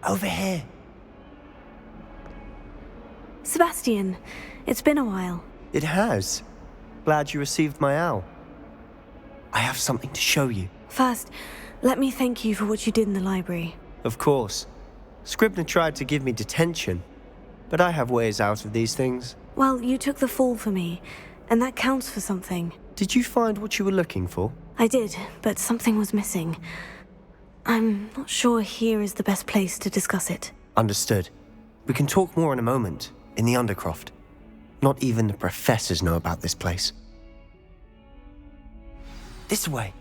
Over here. Sebastian, it's been a while. It has. Glad you received my owl. I have something to show you. First, let me thank you for what you did in the library. Of course. Scribner tried to give me detention, but I have ways out of these things. Well, you took the fall for me, and that counts for something. Did you find what you were looking for? I did, but something was missing. I'm not sure here is the best place to discuss it. Understood. We can talk more in a moment, in the Undercroft. Not even the professors know about this place. This way.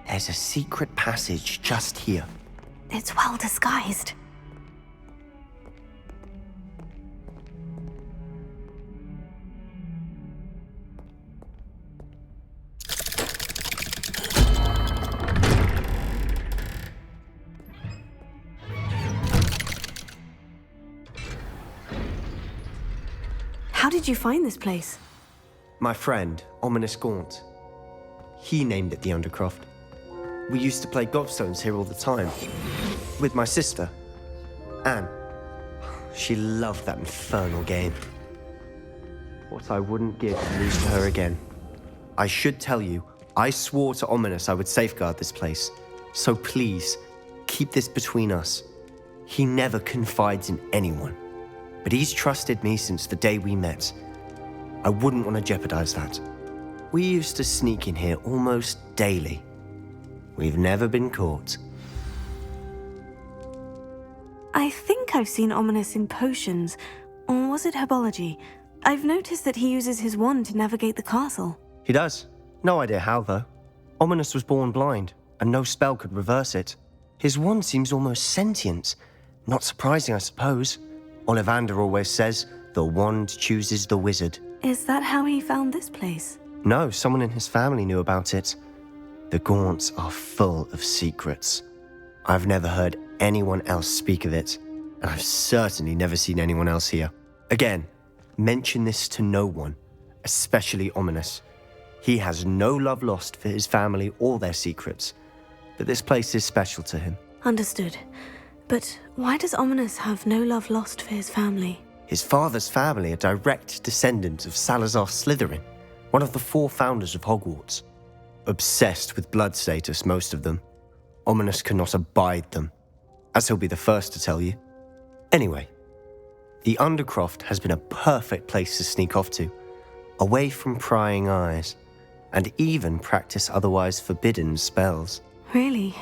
There's a secret passage just here. It's well disguised. How did you find this place? My friend, Ominous Gaunt. He named it the Undercroft. We used to play gobstones here all the time. With my sister, Anne. She loved that infernal game. What I wouldn't give to lose to her again. I should tell you, I swore to Ominous I would safeguard this place. So please, keep this between us. He never confides in anyone. But he's trusted me since the day we met. I wouldn't want to jeopardize that. We used to sneak in here almost daily. We've never been caught. I think I've seen Ominous in potions, or was it herbology? I've noticed that he uses his wand to navigate the castle. He does. No idea how, though. Ominous was born blind, and no spell could reverse it. His wand seems almost sentient. Not surprising, I suppose. Ollivander always says, the wand chooses the wizard. Is that how he found this place? No, someone in his family knew about it. The Gaunts are full of secrets. I've never heard anyone else speak of it, and I've certainly never seen anyone else here. Again, mention this to no one, especially Ominous. He has no love lost for his family or their secrets, but this place is special to him. Understood. But why does Ominous have no love lost for his family? His father's family are direct descendants of Salazar Slytherin, one of the 4 founders of Hogwarts. Obsessed with blood status, most of them. Ominous cannot abide them, as he'll be the first to tell you. Anyway, the Undercroft has been a perfect place to sneak off to, away from prying eyes, and even practice otherwise forbidden spells. Really?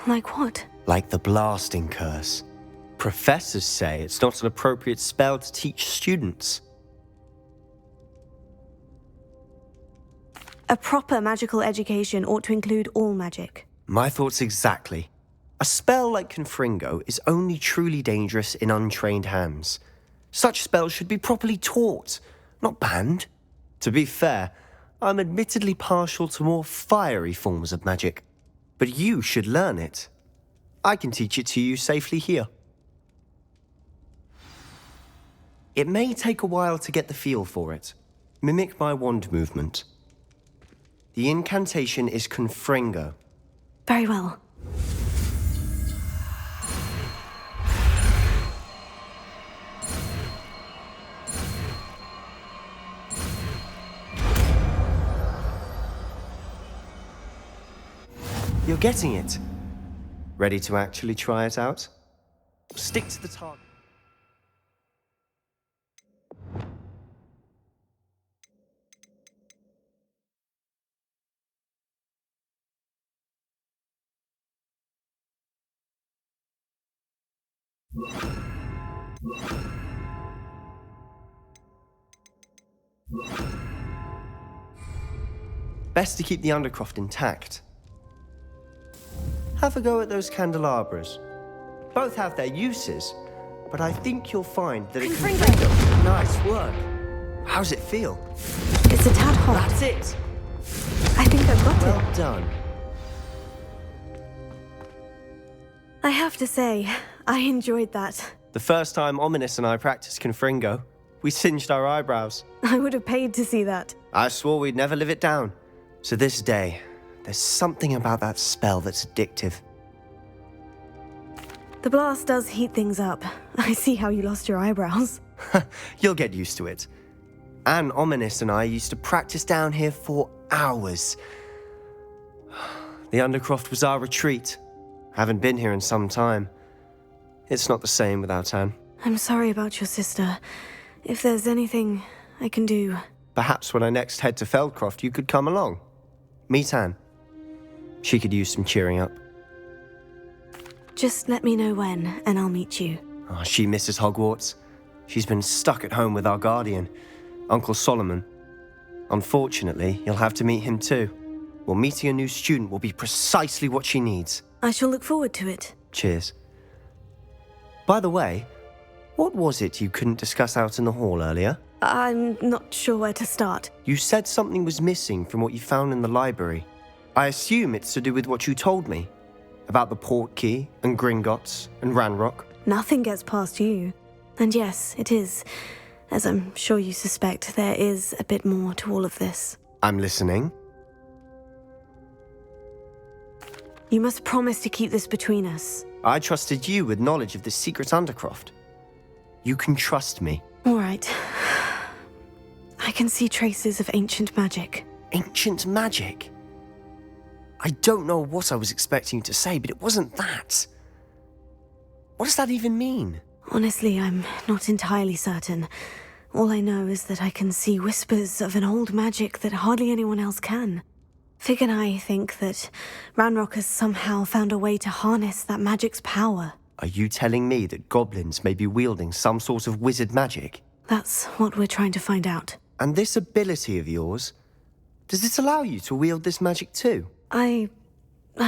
Like what? Like the blasting curse. Professors say it's not an appropriate spell to teach students. A proper magical education ought to include all magic. My thoughts exactly. A spell like Confringo is only truly dangerous in untrained hands. Such spells should be properly taught, not banned. To be fair, I'm admittedly partial to more fiery forms of magic. But you should learn it. I can teach it to you safely here. It may take a while to get the feel for it. Mimic my wand movement. The incantation is Confringo. Very well. You're getting it. Ready to actually try it out? Stick to the target. Best to keep the Undercroft intact. Have a go at those candelabras. Both have their uses, but I think you'll find that it can... Nice work. How's it feel? It's a tad hot. That's it. I think I've got it. Well done. I have to say, I enjoyed that. The first time Ominous and I practiced Confringo, we singed our eyebrows. I would have paid to see that. I swore we'd never live it down. To this day, There's something about that spell that's addictive. The blast does heat things up. I see how you lost your eyebrows. You'll get used to it. Anne, Ominous, and I used to practice down here for hours. The Undercroft was our retreat. Haven't been here in some time. It's not the same without Anne. I'm sorry about your sister. If there's anything I can do... Perhaps when I next head to Feldcroft, you could come along. Meet Anne. She could use some cheering up. Just let me know when, and I'll meet you. Oh, she misses Hogwarts. She's been stuck at home with our guardian, Uncle Solomon. Unfortunately, you'll have to meet him too. Well, meeting a new student will be precisely what she needs. I shall look forward to it. Cheers. By the way, what was it you couldn't discuss out in the hall earlier? I'm not sure where to start. You said something was missing from what you found in the library. I assume it's to do with what you told me. About the Portkey, and Gringotts, and Ranrock. Nothing gets past you. And yes, it is. As I'm sure you suspect, there is a bit more to all of this. I'm listening. You must promise to keep this between us. I trusted you with knowledge of the secret Undercroft. You can trust me. All right. I can see traces of ancient magic. Ancient magic? I don't know what I was expecting you to say, but it wasn't that. What does that even mean? Honestly, I'm not entirely certain. All I know is that I can see whispers of an old magic that hardly anyone else can. Fig and I think that Ranrock has somehow found a way to harness that magic's power. Are you telling me that goblins may be wielding some sort of wizard magic? That's what we're trying to find out. And this ability of yours, does it allow you to wield this magic too? I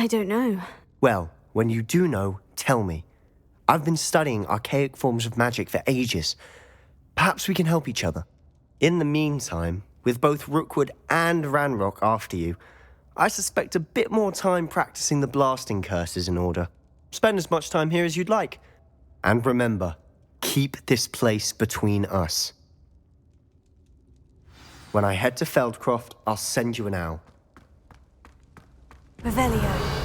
don't know. Well, when you do know, tell me. I've been studying archaic forms of magic for ages. Perhaps we can help each other. In the meantime, with both Rookwood and Ranrock after you, I suspect a bit more time practicing the blasting curse is in order. Spend as much time here as you'd like. And remember, keep this place between us. When I head to Feldcroft, I'll send you an owl. Revelio.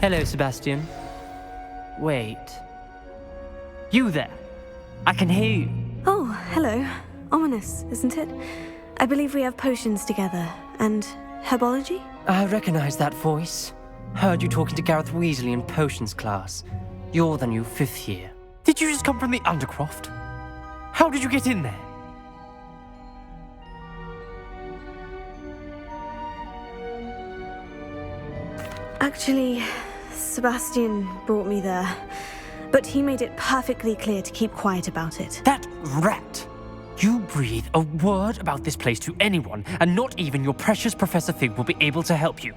Hello, Sebastian. Wait. You there? I can hear you. Oh, hello. Ominous, isn't it? I believe we have potions together. And herbology? I recognize that voice. Heard you talking to Gareth Weasley in potions class. You're the new 5th year. Did you just come from the Undercroft? How did you get in there? Actually, Sebastian brought me there. But he made it perfectly clear to keep quiet about it. That rat! You breathe a word about this place to anyone, and not even your precious Professor Fig will be able to help you.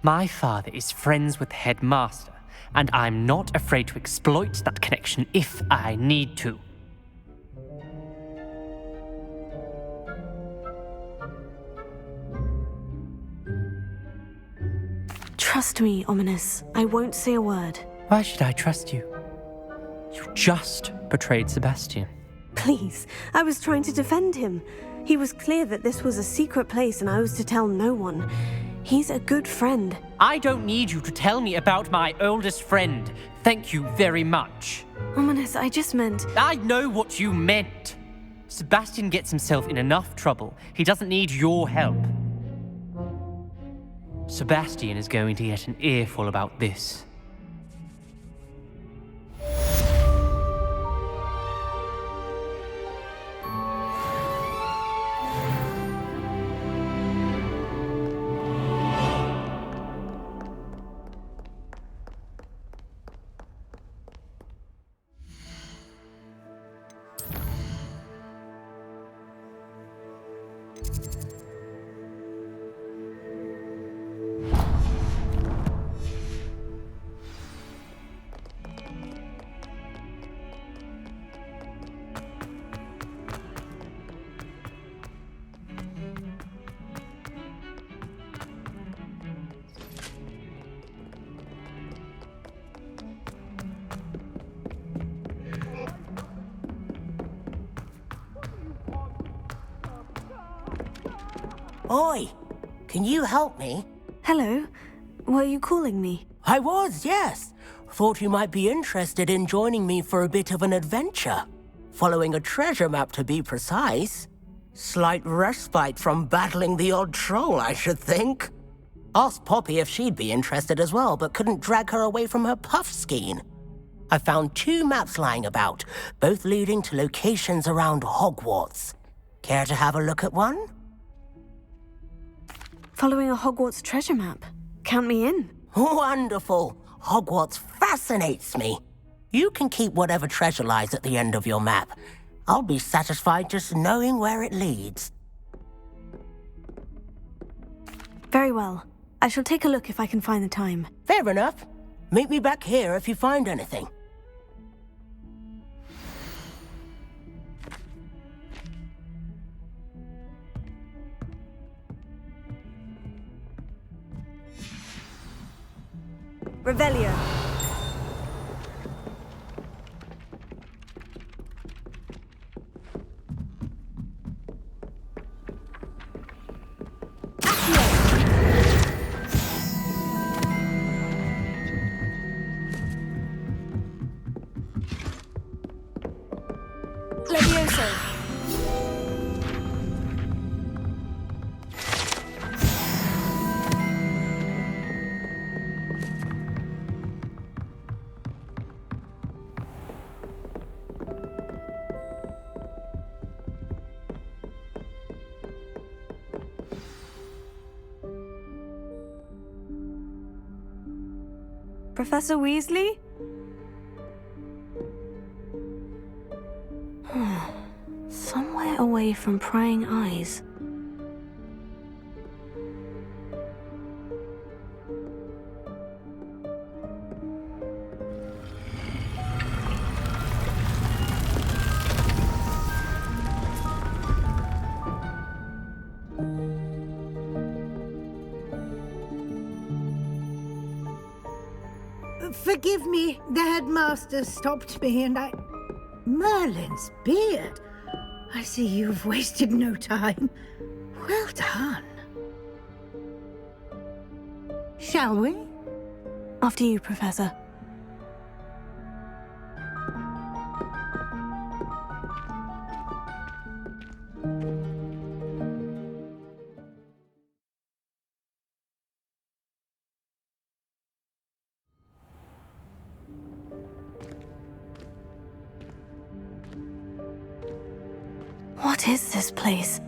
My father is friends with the headmaster, and I'm not afraid to exploit that connection if I need to. Trust me, Ominous. I won't say a word. Why should I trust you? You just betrayed Sebastian. Please, I was trying to defend him. He was clear that this was a secret place and I was to tell no one. He's a good friend. I don't need you to tell me about my oldest friend. Thank you very much. Ominous, I just meant... I know what you meant. Sebastian gets himself in enough trouble. He doesn't need your help. Sebastian is going to get an earful about this. Oi, can you help me? Hello? Were you calling me? I was, yes. Thought you might be interested in joining me for a bit of an adventure. Following a treasure map, to be precise. Slight respite from battling the odd troll, I should think. Asked Poppy if she'd be interested as well, but couldn't drag her away from her puff skein. I found 2 maps lying about, both leading to locations around Hogwarts. Care to have a look at one? Following a Hogwarts treasure map. Count me in. Wonderful. Hogwarts fascinates me. You can keep whatever treasure lies at the end of your map. I'll be satisfied just knowing where it leads. Very well. I shall take a look if I can find the time. Fair enough. Meet me back here if you find anything. Revelio. Levioso. Professor Weasley? Somewhere away from prying eyes. Forgive me, the headmaster stopped me and I... Merlin's beard. I see you've wasted no time. Well done. Shall we? After you, Professor. What is this place?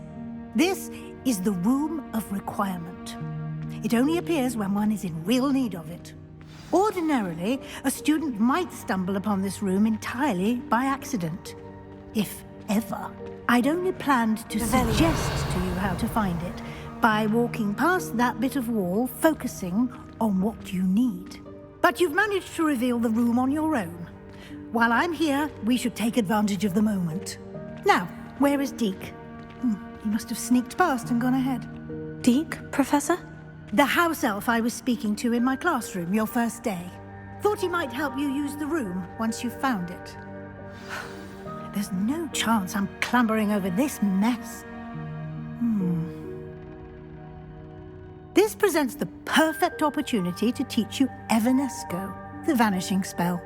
This is the Room of Requirement. It only appears when one is in real need of it. Ordinarily, a student might stumble upon this room entirely by accident. If ever. I'd only planned to suggest to you how to find it by walking past that bit of wall, focusing on what you need. But you've managed to reveal the room on your own. While I'm here, we should take advantage of the moment. Now, where is Deke? He must have sneaked past and gone ahead. Deke, Professor? The house elf I was speaking to in my classroom your first day. Thought he might help you use the room once you found it. There's no chance I'm clambering over this mess. This presents the perfect opportunity to teach you Evanesco, the vanishing spell.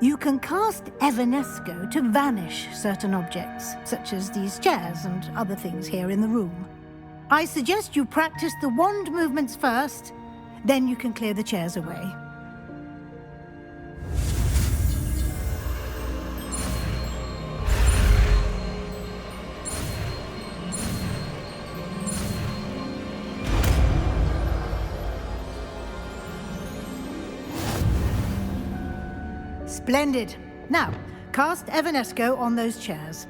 You can cast Evanesco to vanish certain objects, such as these chairs and other things here in the room. I suggest you practice the wand movements first, then you can clear the chairs away. Splendid. Now, cast Evanesco on those chairs.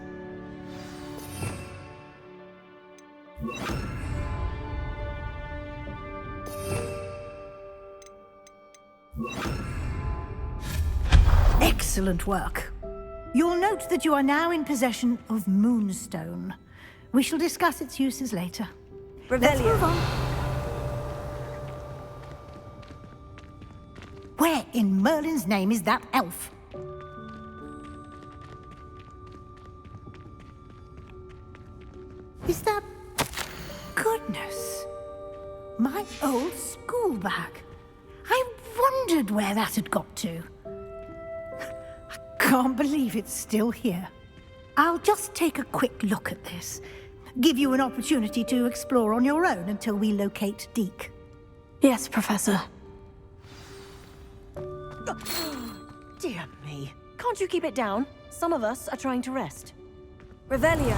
Excellent work. You'll note that you are now in possession of Moonstone. We shall discuss its uses later. Let's move on. Where in Merlin's name is that elf? Is that... Goodness. My old school bag. I wondered where that had got to. I can't believe it's still here. I'll just take a quick look at this. Give you an opportunity to explore on your own until we locate Deke. Yes, Professor. Dear me. Can't you keep it down? Some of us are trying to rest. Revelio.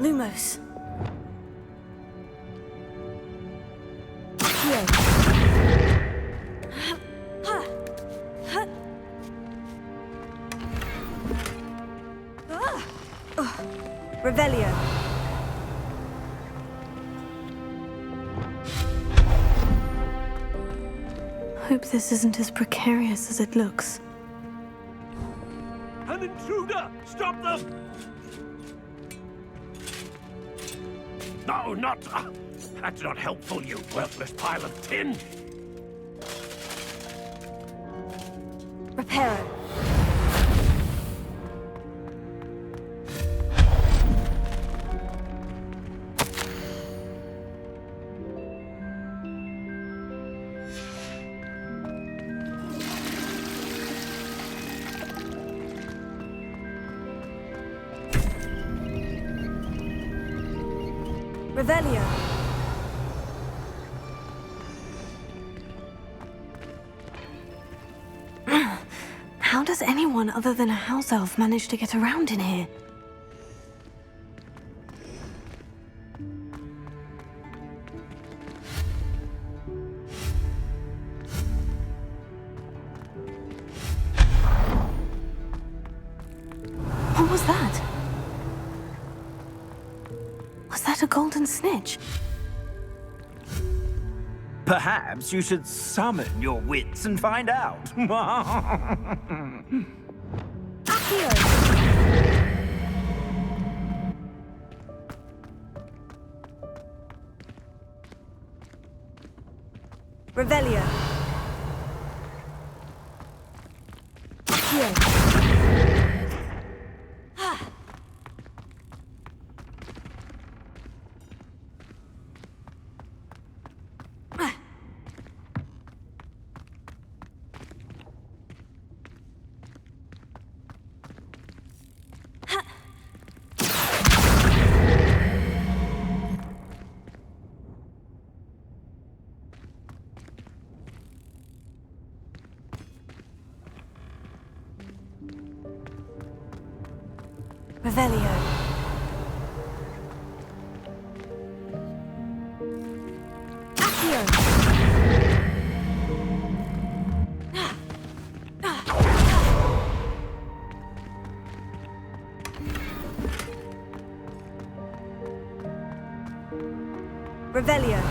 Lumos. Revelio. Hope this isn't as precarious as it looks. An intruder! Stop them! No, not... that's not helpful, you worthless pile of tin! Reparo. Revelio. How does anyone other than a house elf manage to get around in here? What was that? Was that a golden snitch? Perhaps you should summon your wits and find out. Revelio. Revelio. Accio. Revelio.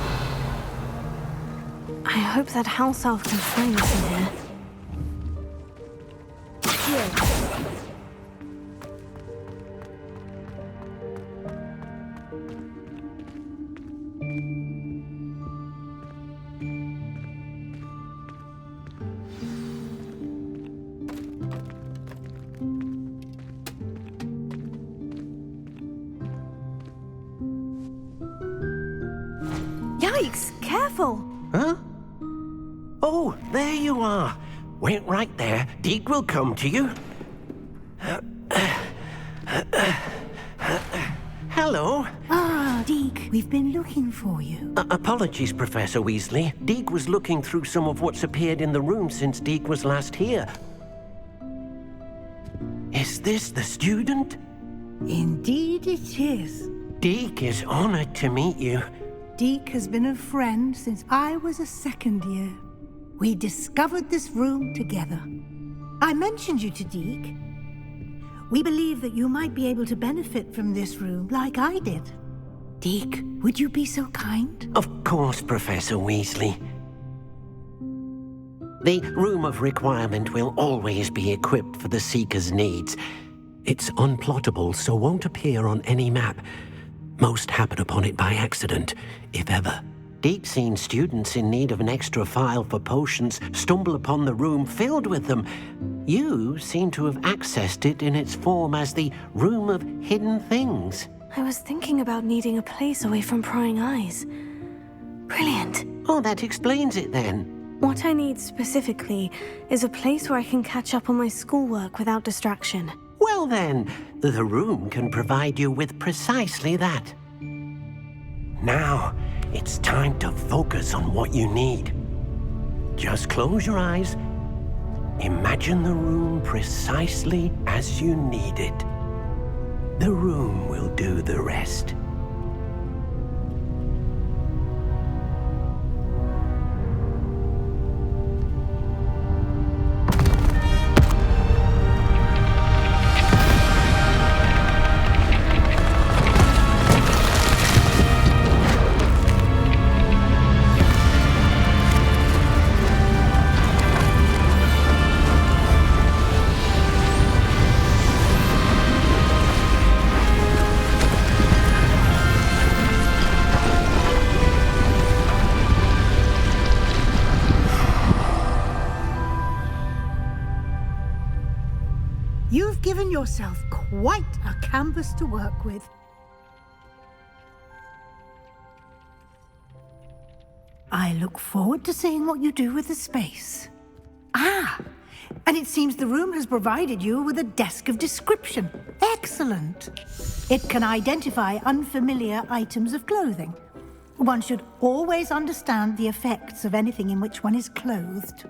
I hope that house elf can find us in here. Accio. Yikes! Careful! Huh? Oh, there you are. Wait right there. Deke will come to you. Hello. Ah, Deke, we've been looking for you. Apologies, Professor Weasley. Deke was looking through some of what's appeared in the room since Deke was last here. Is this the student? Indeed it is. Deke is honored to meet you. Deke has been a friend since I was a second year. We discovered this room together. I mentioned you to Deke. We believe that you might be able to benefit from this room like I did. Deke, would you be so kind? Of course, Professor Weasley. The Room of Requirement will always be equipped for the Seeker's needs. It's unplottable, so won't appear on any map. Most happen upon it by accident, if ever. Deke's seen students in need of an extra file for potions stumble upon the room filled with them. You seem to have accessed it in its form as the Room of Hidden Things. I was thinking about needing a place away from prying eyes. Brilliant. Oh, that explains it then. What I need specifically is a place where I can catch up on my schoolwork without distraction. Well then, the room can provide you with precisely that. Now, it's time to focus on what you need. Just close your eyes. Imagine the room precisely as you need it. The room will do the rest. You've given yourself quite a canvas to work with. I look forward to seeing what you do with the space. Ah, and it seems the room has provided you with a desk of description. Excellent. It can identify unfamiliar items of clothing. One should always understand the effects of anything in which one is clothed.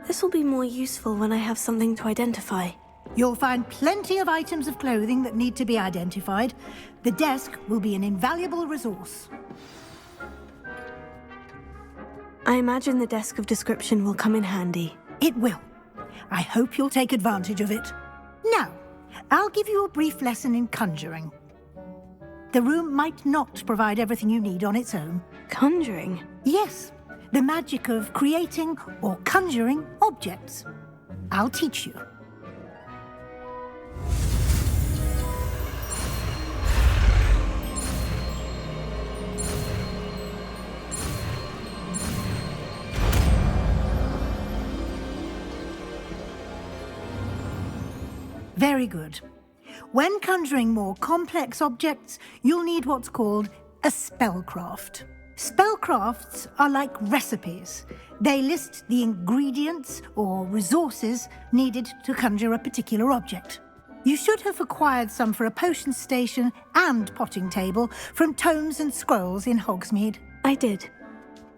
This will be more useful when I have something to identify. You'll find plenty of items of clothing that need to be identified. The desk will be an invaluable resource. I imagine the desk of description will come in handy. It will. I hope you'll take advantage of it. Now, I'll give you a brief lesson in conjuring. The room might not provide everything you need on its own. Conjuring? Yes, the magic of creating or conjuring objects. I'll teach you. Very good. When conjuring more complex objects, you'll need what's called a spellcraft. Spellcrafts are like recipes. They list the ingredients or resources needed to conjure a particular object. You should have acquired some for a potion station and potting table from tomes and scrolls in Hogsmeade. I did.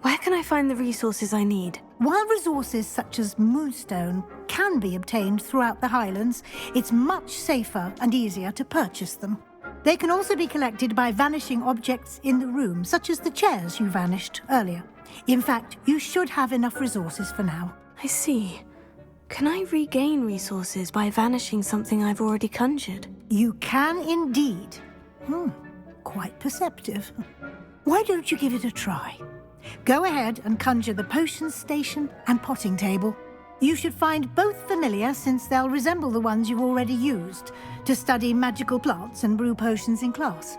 Where can I find the resources I need? While resources such as moonstone can be obtained throughout the Highlands, it's much safer and easier to purchase them. They can also be collected by vanishing objects in the room, such as the chairs you vanished earlier. In fact, you should have enough resources for now. I see. Can I regain resources by vanishing something I've already conjured? You can indeed. Quite perceptive. Why don't you give it a try? Go ahead and conjure the potion station and potting table. You should find both familiar, since they'll resemble the ones you've already used to study magical plants and brew potions in class.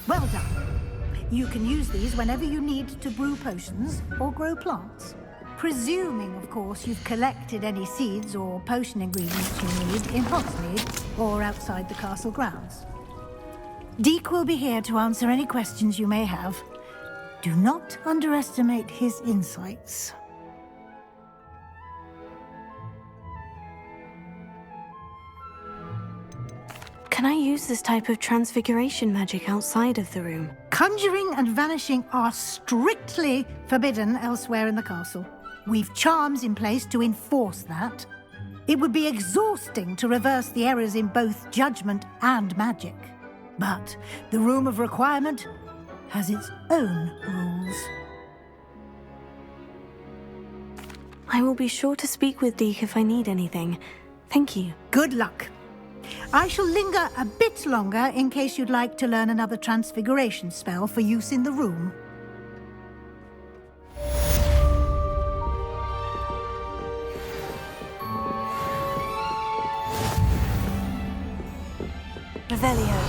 Well done. You can use these whenever you need to brew potions or grow plants. Presuming, of course, you've collected any seeds or potion ingredients you need in Hogsmeade or outside the castle grounds. Deke will be here to answer any questions you may have. Do not underestimate his insights. Can I use this type of transfiguration magic outside of the room? Conjuring and vanishing are strictly forbidden elsewhere in the castle. We've charms in place to enforce that. It would be exhausting to reverse the errors in both judgment and magic. But the Room of Requirement has its own rules. I will be sure to speak with Deke if I need anything. Thank you. Good luck. I shall linger a bit longer in case you'd like to learn another transfiguration spell for use in the room. Revelio.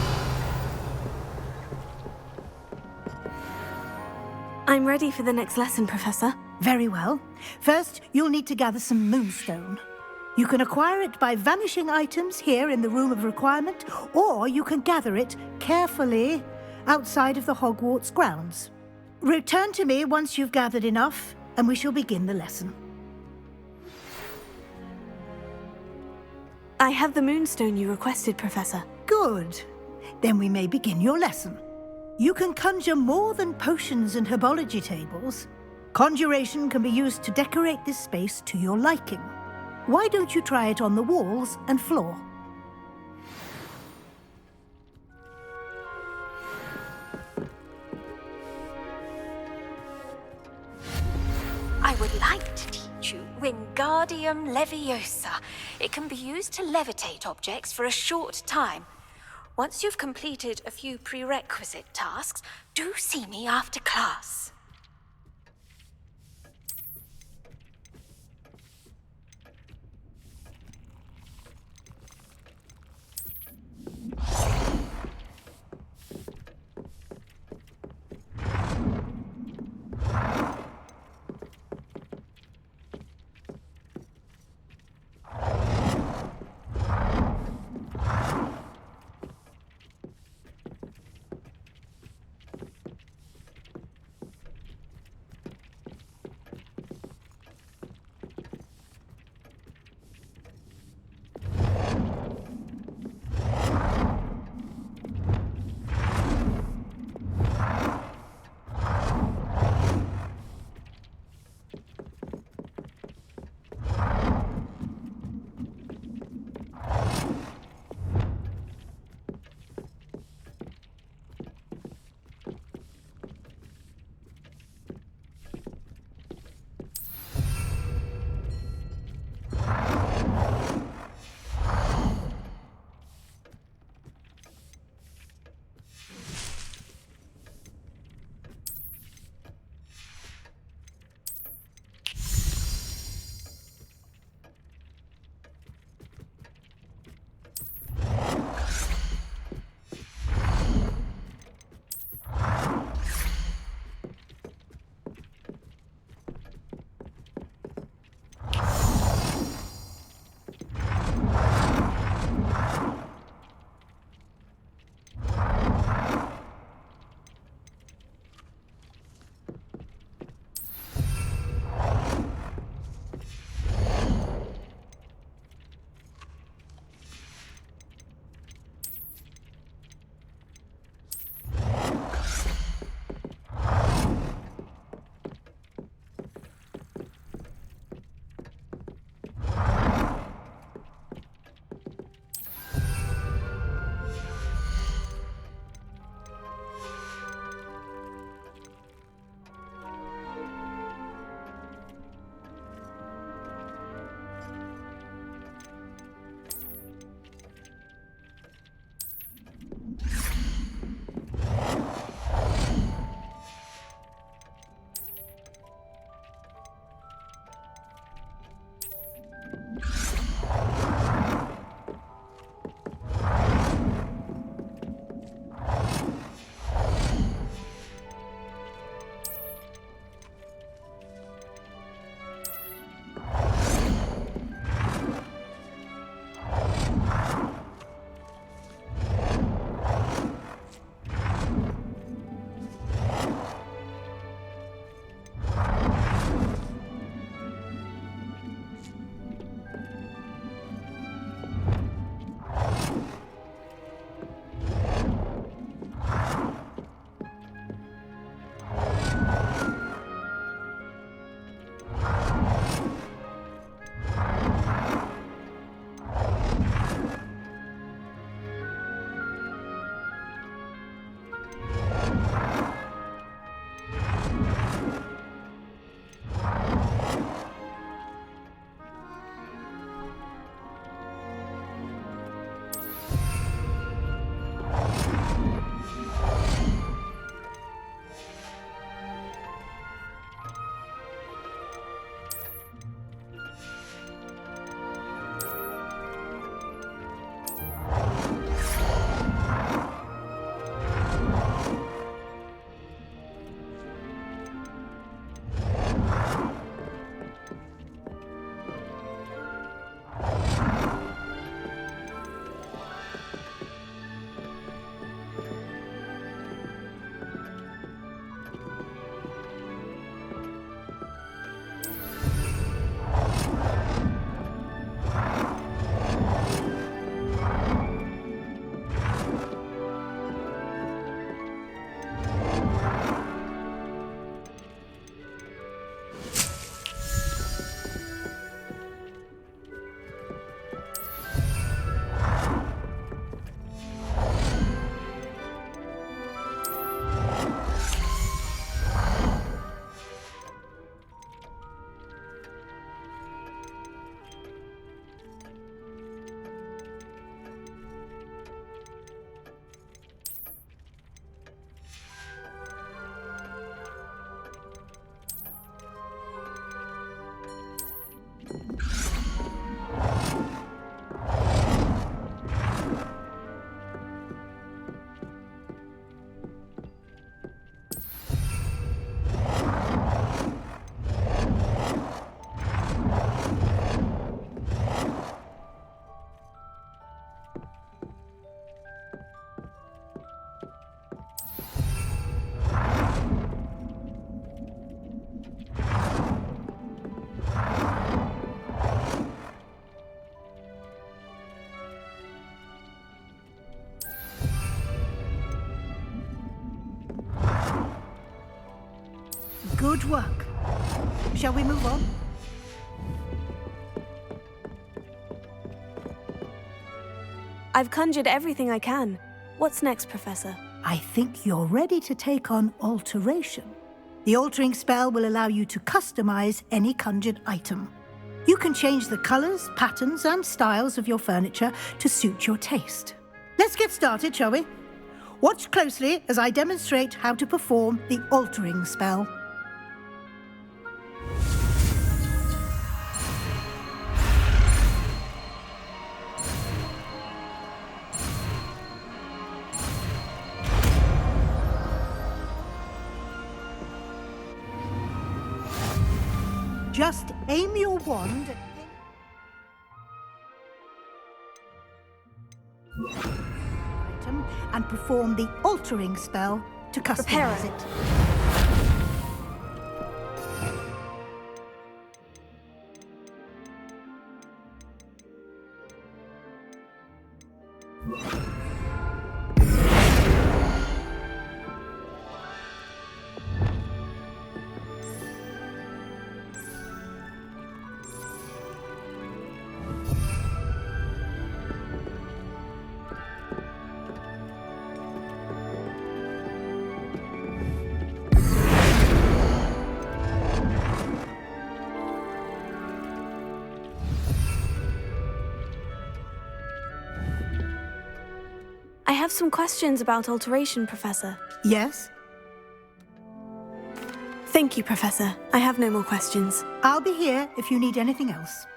I'm ready for the next lesson, Professor. Very well. First, you'll need to gather some moonstone. You can acquire it by vanishing items here in the Room of Requirement, or you can gather it carefully outside of the Hogwarts grounds. Return to me once you've gathered enough, and we shall begin the lesson. I have the moonstone you requested, Professor. Good. Then we may begin your lesson. You can conjure more than potions and herbology tables. Conjuration can be used to decorate this space to your liking. Why don't you try it on the walls and floor? I would like to teach you Wingardium Leviosa. It can be used to levitate objects for a short time. Once you've completed a few prerequisite tasks, do see me after class. Good work. Shall we move on? I've conjured everything I can. What's next, Professor? I think you're ready to take on alteration. The altering spell will allow you to customize any conjured item. You can change the colors, patterns, and styles of your furniture to suit your taste. Let's get started, shall we? Watch closely as I demonstrate how to perform the altering spell. Just aim your wand at item and perform the altering spell to customize it. I have some questions about alteration, Professor. Yes? Thank you, Professor. I have no more questions. I'll be here if you need anything else.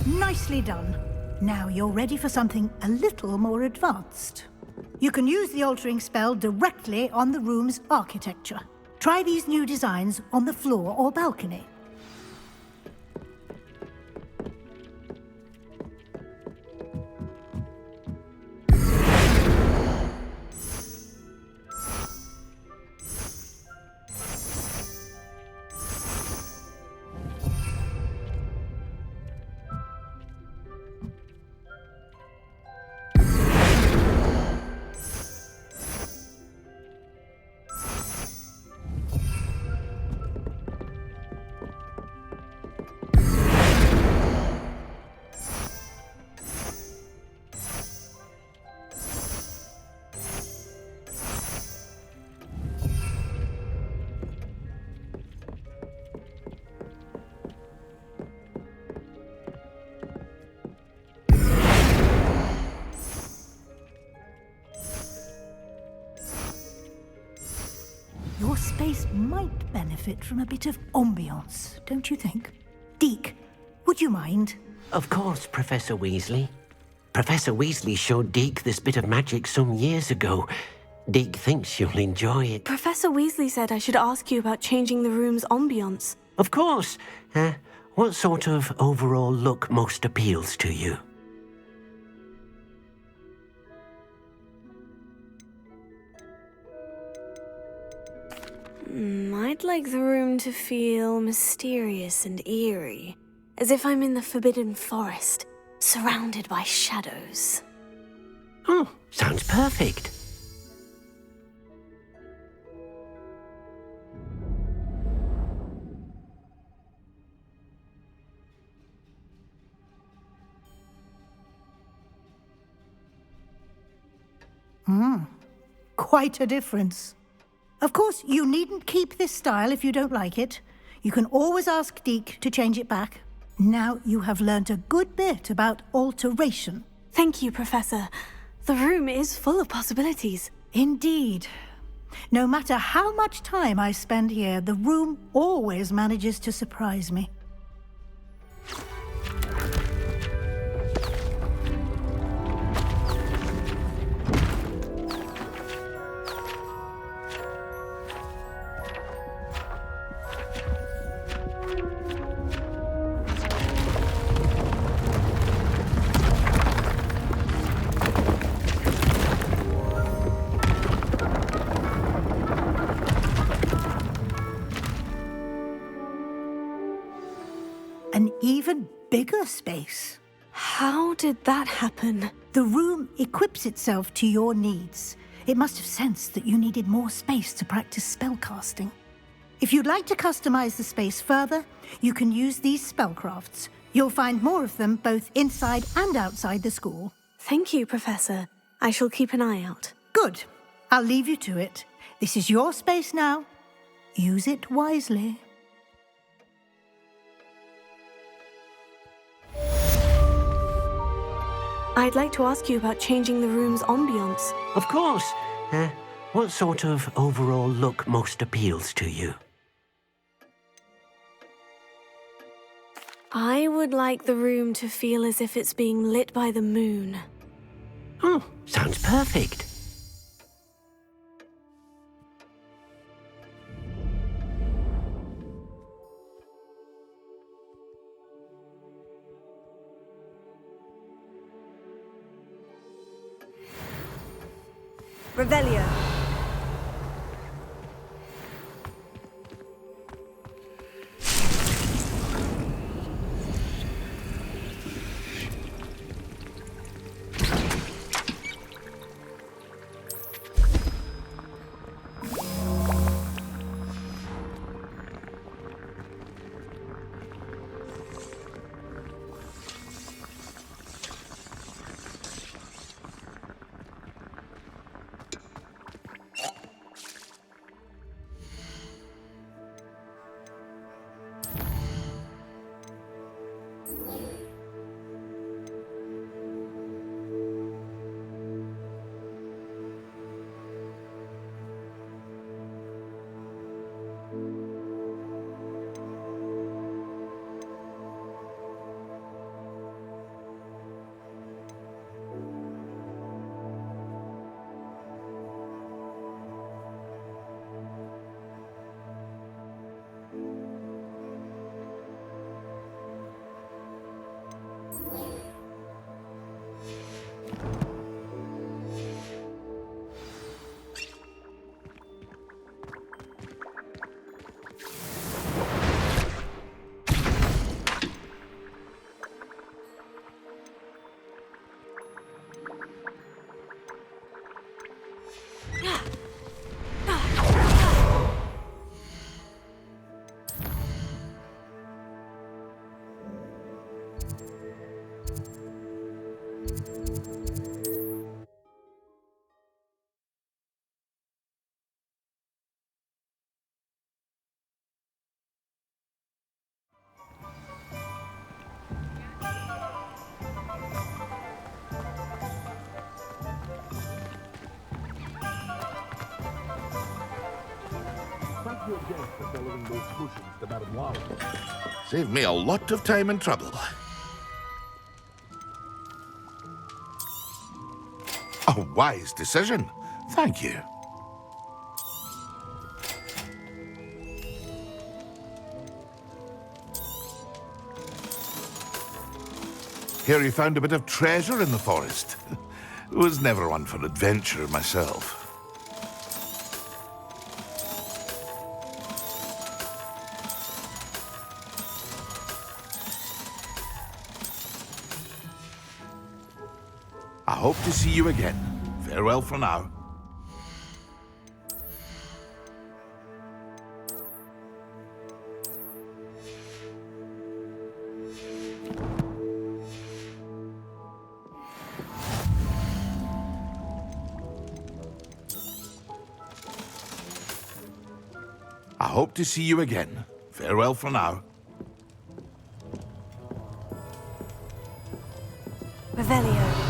Nicely done. Now you're ready for something a little more advanced. You can use the altering spell directly on the room's architecture. Try these new designs on the floor or balcony. Your space might benefit from a bit of ambiance, don't you think? Deke, would you mind? Of course, Professor Weasley. Professor Weasley showed Deke this bit of magic some years ago. Deke thinks you'll enjoy it. Professor Weasley said I should ask you about changing the room's ambience. Of course. What sort of overall look most appeals to you? I'd like the room to feel mysterious and eerie, as if I'm in the Forbidden Forest, surrounded by shadows. Oh, sounds perfect. Quite a difference. Of course, you needn't keep this style if you don't like it. You can always ask Deke to change it back. Now you have learnt a good bit about alteration. Thank you, Professor. The room is full of possibilities. Indeed. No matter how much time I spend here, the room always manages to surprise me. An even bigger space. How did that happen? The room equips itself to your needs. It must have sensed that you needed more space to practice spellcasting. If you'd like to customize the space further, you can use these spellcrafts. You'll find more of them both inside and outside the school. Thank you, Professor. I shall keep an eye out. Good. I'll leave you to it. This is your space now. Use it wisely. I'd like to ask you about changing the room's ambience. Of course. What sort of overall look most appeals to you? I would like the room to feel as if it's being lit by the moon. Oh, sounds perfect. Revelio. Saved me a lot of time and trouble. A wise decision. Thank you. Hear you found a bit of treasure in the forest. Was never one for adventure myself. I hope to see you again. Farewell for now. I hope to see you again. Farewell for now. Revelio.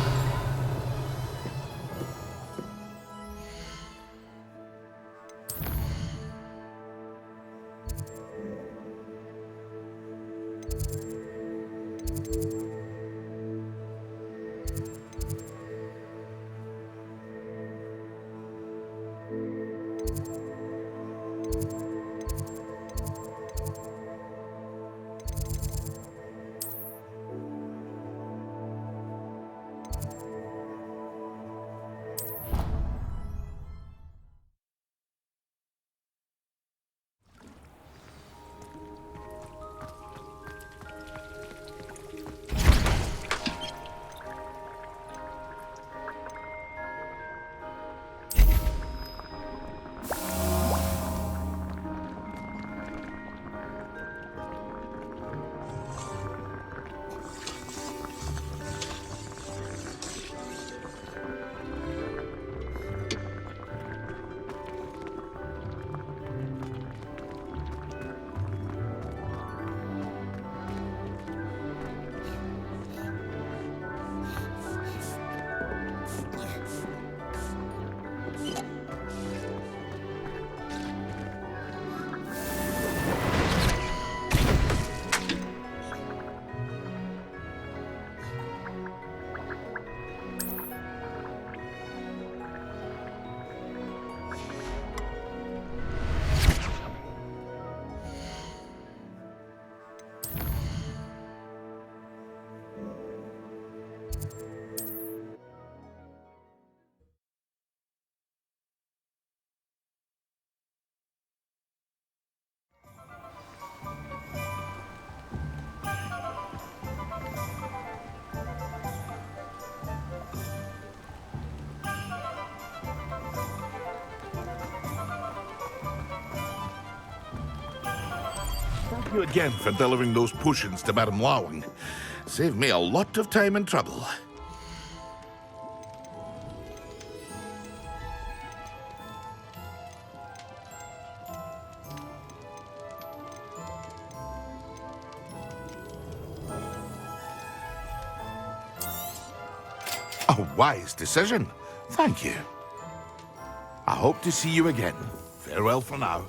Thank you again for delivering those potions to Madame Lawing. Saved me a lot of time and trouble. A wise decision. Thank you. I hope to see you again. Farewell for now.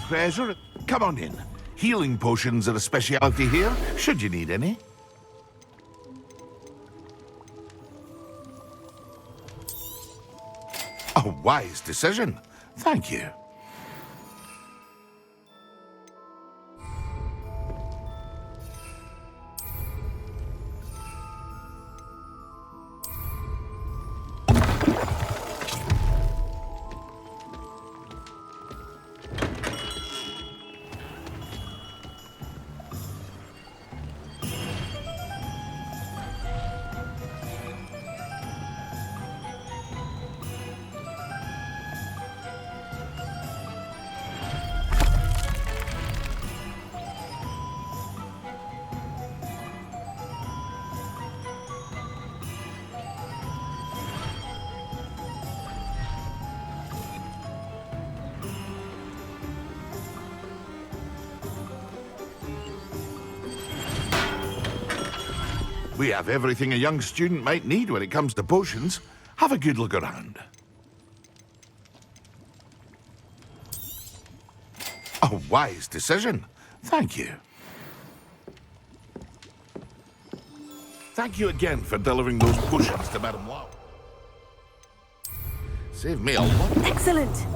Treasure? Come on in. Healing potions are a specialty here, should you need any. A wise decision. Thank you. We have everything a young student might need when it comes to potions. Have a good look around. A wise decision. Thank you. Thank you again for delivering those potions to Madame Lau. Saved me a lot. Excellent!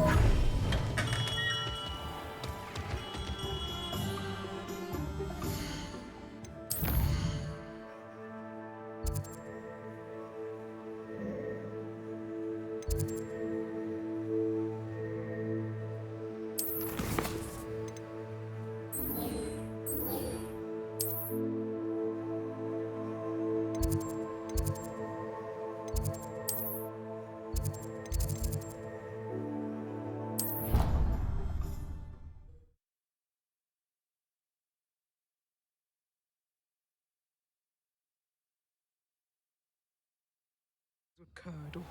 Curdle.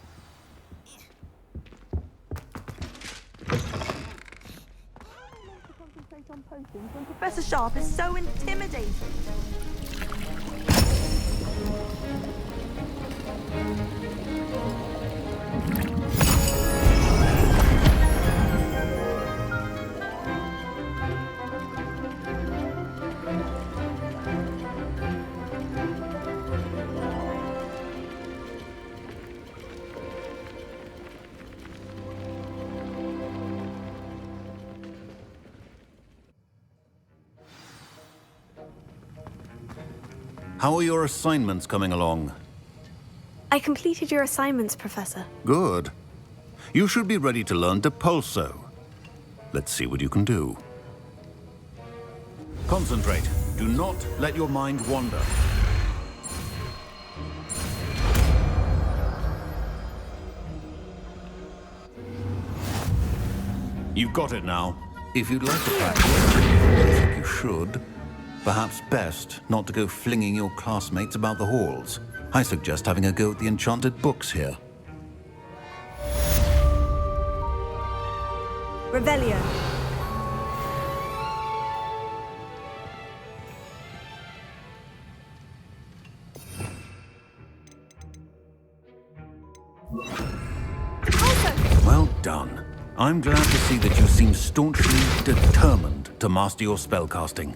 Concentrate on potions when Professor Sharp is so intimidating. How are your assignments coming along? I completed your assignments, Professor. Good. You should be ready to learn Depulso. Let's see what you can do. Concentrate. Do not let your mind wander. You've got it now. If you'd like to practice, I think you should. Perhaps best not to go flinging your classmates about the halls. I suggest having a go at the enchanted books here. Revelio. Well done. I'm glad to see that you seem staunchly determined to master your spellcasting.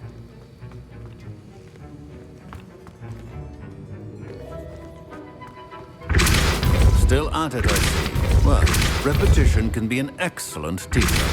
Still at it, I see. Well, repetition can be an excellent teacher.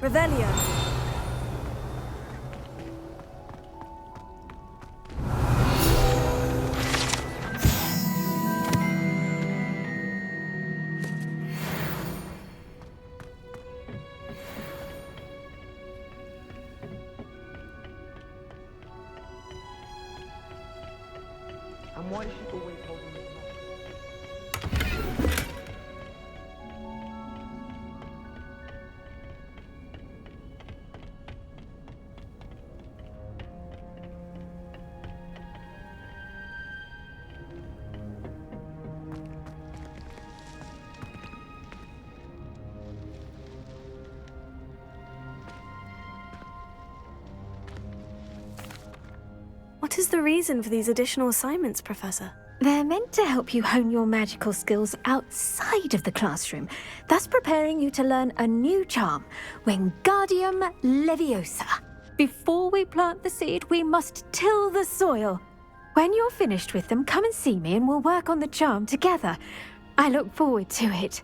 Revelio. And why is she always holding it? What is the reason for these additional assignments, Professor? They're meant to help you hone your magical skills outside of the classroom, thus preparing you to learn a new charm, Wingardium Leviosa. Before we plant the seed, we must till the soil. When you're finished with them, come and see me and we'll work on the charm together. I look forward to it.